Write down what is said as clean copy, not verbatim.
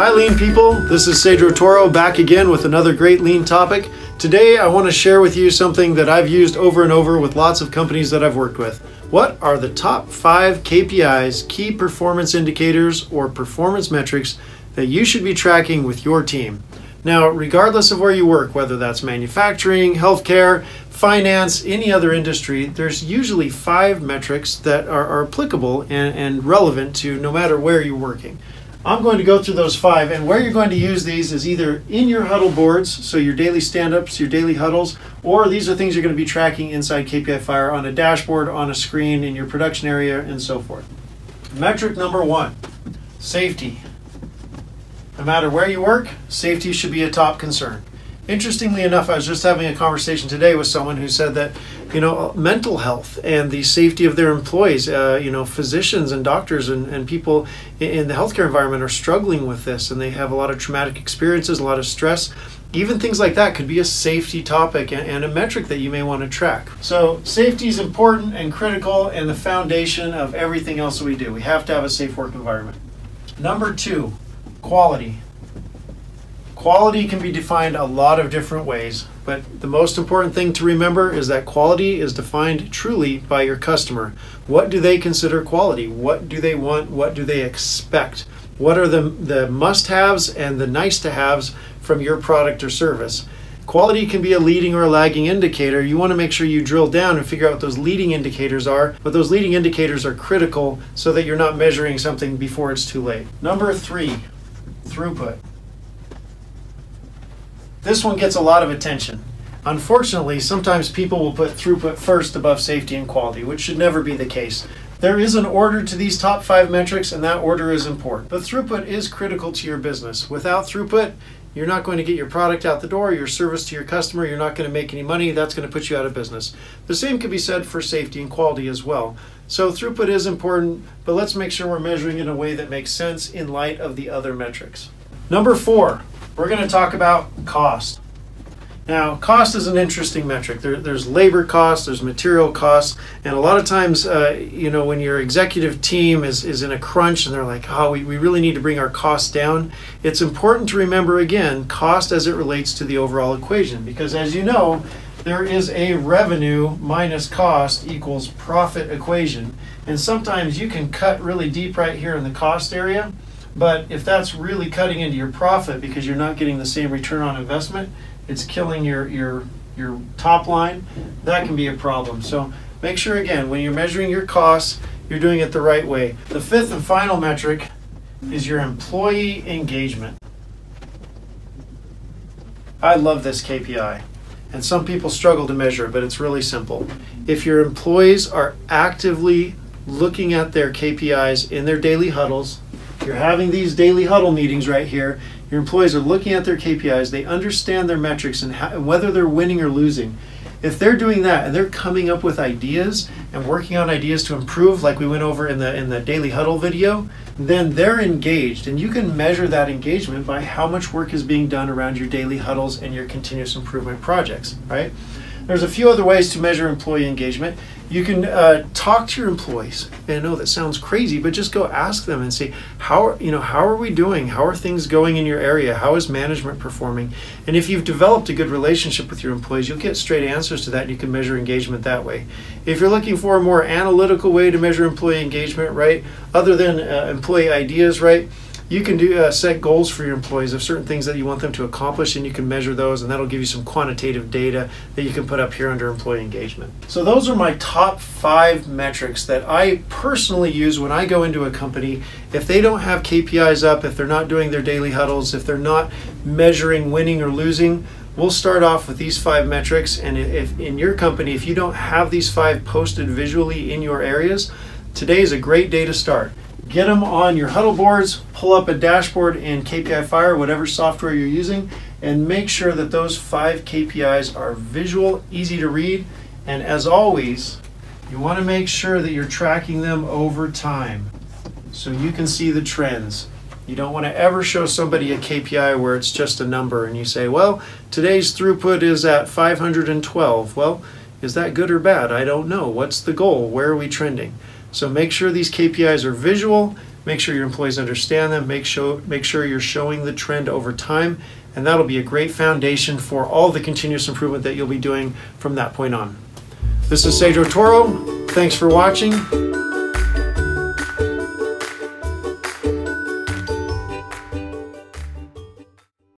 Hi Lean people, this is Cedro Toro back again with another great Lean topic. Today I want to share with you something that I've used over and over with lots of companies that I've worked with. What are the top 5 KPIs, key performance indicators or performance metrics that you should be tracking with your team? Now, regardless of where you work, whether that's manufacturing, healthcare, finance, any other industry, there's usually 5 metrics that are applicable and relevant to no matter where you're working. I'm going to go through those 5, and where you're going to use these is either in your huddle boards, so your daily stand-ups, your daily huddles, or these are things you're going to be tracking inside KPI Fire on a dashboard, on a screen, in your production area, and so forth. Metric number 1, safety. No matter where you work, safety should be a top concern. Interestingly enough, I was just having a conversation today with someone who said that, mental health and the safety of their employees, physicians and doctors and people in the healthcare environment are struggling with this, and they have a lot of traumatic experiences, a lot of stress. Even things like that could be a safety topic and a metric that you may want to track. So safety is important and critical and the foundation of everything else that we do. We have to have a safe work environment. Number 2, quality. Quality can be defined a lot of different ways, but the most important thing to remember is that quality is defined truly by your customer. What do they consider quality? What do they want? What do they expect? What are the must-haves and the nice-to-haves from your product or service? Quality can be a leading or a lagging indicator. You want to make sure you drill down and figure out what those leading indicators are, but those leading indicators are critical so that you're not measuring something before it's too late. Number 3, throughput. This one gets a lot of attention. Unfortunately, sometimes people will put throughput first above safety and quality, which should never be the case. There is an order to these top 5 metrics, and that order is important. But throughput is critical to your business. Without throughput, you're not going to get your product out the door, your service to your customer, you're not going to make any money, that's going to put you out of business. The same could be said for safety and quality as well. So throughput is important, but let's make sure we're measuring in a way that makes sense in light of the other metrics. Number 4. We're going to talk about cost. Now, cost is an interesting metric. There's labor costs, there's material costs, and a lot of times, when your executive team is in a crunch and they're like, oh, we really need to bring our costs down, it's important to remember, again, cost as it relates to the overall equation. Because as you know, there is a revenue minus cost equals profit equation. And sometimes you can cut really deep right here in the cost area, but if that's really cutting into your profit because you're not getting the same return on investment, it's killing your top line, that can be a problem. So make sure, again, when you're measuring your costs, you're doing it the right way. The 5th and final metric is your employee engagement. I love this KPI, and some people struggle to measure it, but it's really simple. If your employees are actively looking at their KPIs in their daily huddles, you're having these daily huddle meetings right here, your employees are looking at their KPIs, they understand their metrics and whether they're winning or losing. If they're doing that and they're coming up with ideas and working on ideas to improve, like we went over in the daily huddle video, then they're engaged, and you can measure that engagement by how much work is being done around your daily huddles and your continuous improvement projects, right? There's a few other ways to measure employee engagement. You can talk to your employees. And I know that sounds crazy, but just go ask them and say, how are we doing? How are things going in your area? How is management performing? And if you've developed a good relationship with your employees, you'll get straight answers to that, and you can measure engagement that way. If you're looking for a more analytical way to measure employee engagement, right, other than employee ideas, right, you can set goals for your employees of certain things that you want them to accomplish, and you can measure those, and that'll give you some quantitative data that you can put up here under employee engagement. So those are my top 5 metrics that I personally use when I go into a company. If they don't have KPIs up, if they're not doing their daily huddles, if they're not measuring winning or losing, we'll start off with these 5 metrics. And if in your company, if you don't have these 5 posted visually in your areas, today is a great day to start. Get them on your huddle boards, pull up a dashboard in KPI Fire, whatever software you're using, and make sure that those 5 KPIs are visual, easy to read. And as always, you want to make sure that you're tracking them over time so you can see the trends. You don't want to ever show somebody a KPI where it's just a number and you say, well, today's throughput is at 512. Well, is that good or bad? I don't know. What's the goal? Where are we trending? So make sure these KPIs are visual, Make sure your employees understand them. Make sure you're showing the trend over time, and that'll be a great foundation for all the continuous improvement that you'll be doing from that point on. This is Cedro Toro. Thanks for watching.